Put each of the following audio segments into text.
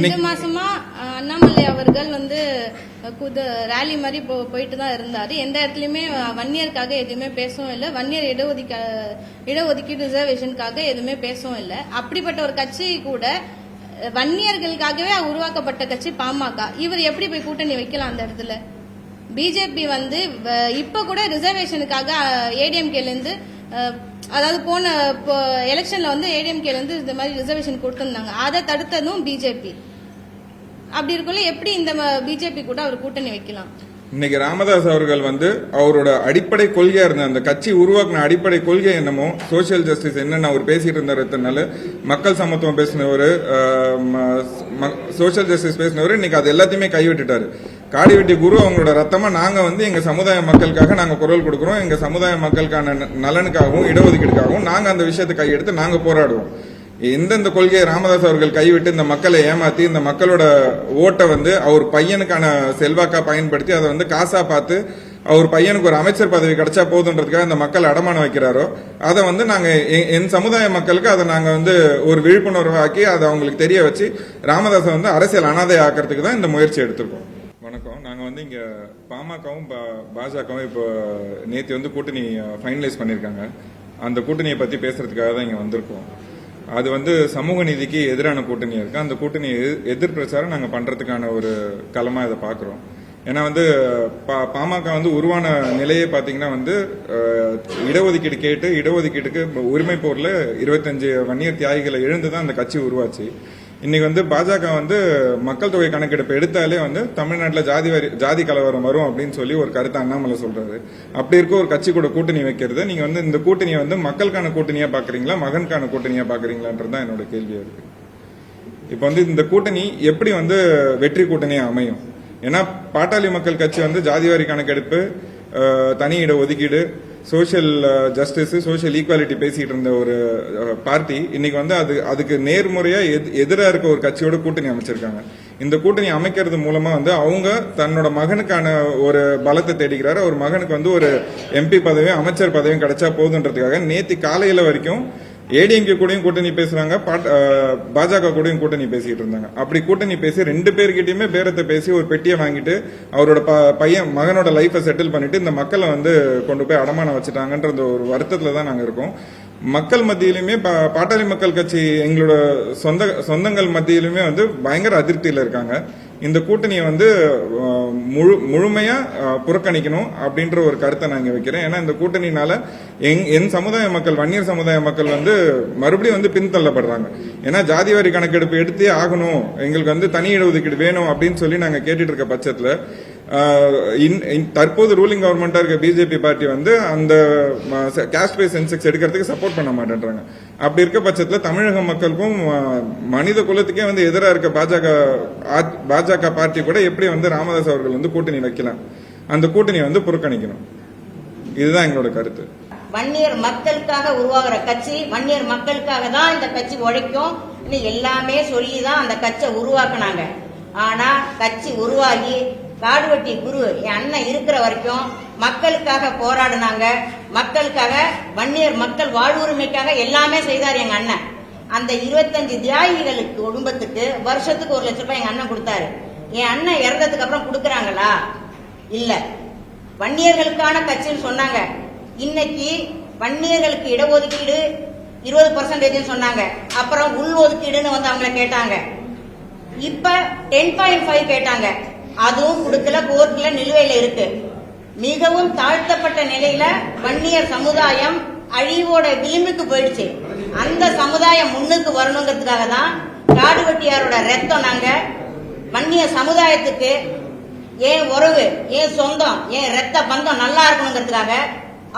2 மாசமா அண்ணாமலை அவர்கள் ரேலி மாதிரி போயிட்டு தான் இருந்தாரு. எந்த இடத்துலயுமே வன்னியருக்காக எதுவுமே பேசவும் இல்லை, வன்னியர் இடஒதுக்கீடு ரிசர்வேஷனுக்காக எதுவுமே பேசவும் இல்லை. அப்படிப்பட்ட ஒரு கட்சி கூட வன்னியர்களுக்காகவே உருவாக்கப்பட்ட கட்சி பாமக. இவர் எப்படி போய் கூட்டணி வைக்கலாம் அந்த இடத்துல? பிஜேபி இப்ப கூட ரிசர்வேஷனுக்காக ஏடிஎம்கேல இருந்து அதாவது போன எலெக்ஷன்ல ஏடிஎம்கேல இருந்து இந்த மாதிரி ரிசர்வேஷன் கொடுத்திருந்தாங்க. அதை தடுத்ததும் பிஜேபி. அப்படி இருக்குள்ள எப்படி இந்த பிஜேபி கூட அவர் கூட்டணி வைக்கலாம்? இன்னைக்கு ராமதாஸ் அவர்கள் அவரோட அடிப்படை கொள்கையா இருந்த அந்த கட்சி உருவாக்கின அடிப்படை கொள்கை என்னமோ சோசியல் ஜஸ்டிஸ் என்னன்னு அவர் பேசிட்டு இருந்தாரு. மக்கள் சமத்துவம் பேசினவர், சோசியல் ஜஸ்டிஸ் பேசினவர், இன்னைக்கு அது எல்லாத்தையுமே கைவிட்டுட்டாரு. காடிவெட்டி குரு அவங்களோட ரத்தமா நாங்க எங்க சமுதாய மக்களுக்காக நாங்க குரல் கொடுக்கிறோம். எங்க சமுதாய மக்களுக்கான நலனுக்காகவும் இடஒதுக்கீடுக்காகவும் நாங்க அந்த விஷயத்தை கையெடுத்து நாங்க போராடுவோம். எந்தெந்த கொள்கையை ராமதாஸ் அவர்கள் கைவிட்டு இந்த மக்களை ஏமாத்தி இந்த மக்களோட ஓட்டை அவர் பையனுக்கான செல்வாக்கா பயன்படுத்தி அதை காசா பார்த்து அவர் பையனுக்கு ஒரு அமைச்சர் பதவி கிடைச்சா போதுன்றதுக்காக இந்த மக்கள் அடமானம் வைக்கிறாரோ அதை நாங்க என் சமுதாய மக்களுக்கு அதை நாங்க ஒரு விழிப்புணர்வு ஆக்கி அதை அவங்களுக்கு தெரிய வச்சு ராமதாஸை அரசியல் அனாதை ஆக்கிறதுக்கு தான் இந்த முயற்சி எடுத்திருக்கோம். வணக்கம். நாங்க இங்க பாமகவும் பாஜகவும் இப்போ நேற்று கூட்டணி ஃபைனலைஸ் பண்ணிருக்காங்க. அந்த கூட்டணியை பத்தி பேசுறதுக்காக தான் இங்க வந்திருக்கோம். அது சமூக நீதிக்கு எதிரான கூட்டணியா இருக்கு. அந்த கூட்டணி எதிர் பிரச்சாரம் நாங்க பண்றதுக்கான ஒரு களமா இதை பாக்குறோம். ஏன்னா பாமக உருவான நிலையே பாத்தீங்கன்னா இடஒதுக்கீடு கேட்டு இடஒதுக்கீட்டுக்கு உரிமை போர்ல 25 வன்னியர் தியாகிகளை எழுந்துதான் அந்த கட்சி உருவாச்சு. இன்னைக்கு பாஜக மக்கள் தொகை கணக்கெடுப்பு எடுத்தாலே தமிழ்நாட்டில் ஜாதி கலவரம் வரும் அப்படின்னு சொல்லி ஒரு கருத்தை அண்ணாமலை சொல்றாரு. அப்படி இருக்க ஒரு கட்சி கூட கூட்டணி வைக்கிறது நீங்க இந்த கூட்டணியை மக்களுக்கான கூட்டணியா பாக்குறீங்களா, மகனுக்கான கூட்டணியா பாக்குறீங்களான்றதுதான் என்னோட கேள்வியா இருக்கு. இப்ப இந்த கூட்டணி எப்படி வெற்றி கூட்டணியா அமையும்? ஏன்னா பாட்டாளி மக்கள் கட்சி ஜாதிவாரி கணக்கெடுப்பு, தனி இட ஒதுக்கீடு, சோசியல் ஜஸ்டிஸ், சோசியல் ஈக்குவாலிட்டி பேசிட்டு இருந்த ஒரு பார்ட்டி இன்னைக்கு அதுக்கு நேர்முறையா எதிராக இருக்க ஒரு கட்சியோட கூட்டணி அமைச்சிருக்காங்க. இந்த கூட்டணி அமைக்கிறது மூலமா அவங்க தன்னோட மகனுக்கான ஒரு பலத்தை தேடிக்கிறாரு. ஒரு மகனுக்கு ஒரு எம்பி பதவியும் அமைச்சர் பதவியும் கிடைச்சா போதுன்றதுக்காக நேத்து காலையில வரைக்கும் ஏடிஎம்கே கூடயும் கூட்டணி பேசுறாங்க, பாஜக கூடயும் கூட்டணி பேசிட்டு இருந்தாங்க. அப்படி கூட்டணி பேசி 2 பேர்கிட்டயுமே பேரத்தை பேசி ஒரு பெட்டியை வாங்கிட்டு அவரோட பையன் மகனோட லைஃபை செட்டில் பண்ணிட்டு இந்த மக்களை கொண்டு போய் அடமானம் வச்சுட்டாங்கன்ற ஒரு வருத்தத்துல தான் நாங்க இருக்கோம். மக்கள் மத்தியிலுமே பாட்டாளி மக்கள் கட்சி எங்களோட சொந்தங்கள் மத்தியிலுமே பயங்கர அதிருப்தியில இருக்காங்க. இந்த கூட்டணியை முழுமையா புறக்கணிக்கணும் அப்படின்ற ஒரு கருத்தை நான் இங்க வைக்கிறேன். ஏன்னா இந்த கூட்டணினால என் சமுதாய மக்கள், வன்னியர் சமுதாய மக்கள் மறுபடியும் பின்தள்ளப்படுறாங்க. ஏன்னா ஜாதிவாரி கணக்கெடுப்பு எடுத்தே ஆகணும், எங்களுக்கு தனி இடஒதுக்கீடு வேணும் அப்படின்னு சொல்லி நாங்க கேட்டுட்டு இருக்க பட்சத்துல தற்போது ரூலிங் கவர்மெண்டா இருக்க பிஜேபி பார்ட்டி அந்த காஸ்ட் பேஸ் சென்செக்ஸ் எடுக்கிறதுக்கு சப்போர்ட் பண்ண மாட்டேன்றாங்க. அப்படி இருக்க பட்சத்துல தமிழக மக்களுக்கும் மனித குலத்துக்கே எதிராக இருக்க பாஜக பார்ட்டி கூட எப்படி ராமதாஸ் அவர்கள் கூட்டணி வைக்கலாம், அந்த கூட்டணியை புறக்கணிக்கணும். இதுதான் எங்களோட கருத்து. வன்னியர் மக்களுக்காக உருவாகிற கட்சி, வன்னியர் மக்களுக்காக தான் இந்த கட்சி உழைக்கும் எல்லாமே சொல்லிதான் அந்த கட்சியை உருவாக்குனாங்க. ஆனா கட்சி உருவாகி காடுவெட்டி குரு என் அண்ணன் இருக்கிற வரைக்கும் மக்களுக்காக போராடினாங்க. மக்களுக்காக, வன்னியர் மக்கள் வாழ்வுரிமைக்காக எல்லாமே செய்தார் எங்க அண்ணன். அந்த 25 தியாகிகளுக்கு குடும்பத்துக்கு வருஷத்துக்கு 1 லட்சம் ரூபாய் எங்க அண்ணன் கொடுத்தாரு. என் அண்ணன் இறந்ததுக்கு அப்புறம் கொடுக்கறாங்களா? இல்ல. வன்னியர்களுக்கான கட்சின்னு சொன்னாங்க. இன்னைக்கு வன்னியர்களுக்கு இடஒதுக்கீடு 20% சொன்னாங்க. அப்புறம் உள் ஒதுக்கீடுன்னு அவங்கள கேட்டாங்க. இப்ப 10.5 கேட்டாங்க. அதுவும் கொடுக்கல, கோர்ட்ல நிலுவையில இருக்கு. மிகவும் தாழ்த்தப்பட்ட நிலையில வன்னியர் சமுதாயம் அழிவோட விளிம்புக்கு போயிடுச்சு. அந்த சமுதாயம் முன்னுக்கு வரணுங்கிறதுக்காக தான் காடுவெட்டியாரோட ரத்தம் நாங்க வன்னிய சமுதாயத்துக்கு ஏன் உறவு, ஏன் சொந்தம், ஏன் ரத்த பந்தம் நல்லா இருக்கணுங்கிறதுக்காக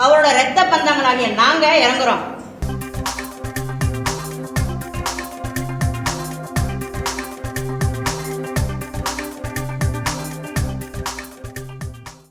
அவரோட ரத்த பந்தங்களாகிய நாங்க இறங்குறோம்.